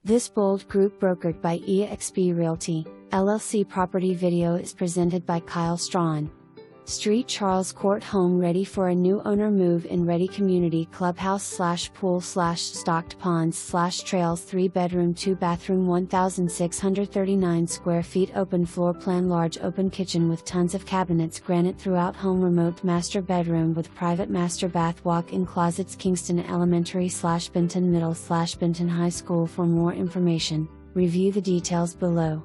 This bold group brokered by eXp Realty, LLC property video is presented by Straughan. Street Charles Court home ready for a new owner move in ready community clubhouse / pool / stocked ponds / trails 3 bedroom 2 bathroom 1,639 square feet open floor plan large open kitchen with tons of cabinets granite throughout home remote master bedroom with private master bath walk-in closets Kingston Elementary / Benton Middle / Benton High School. For more information, review the details below.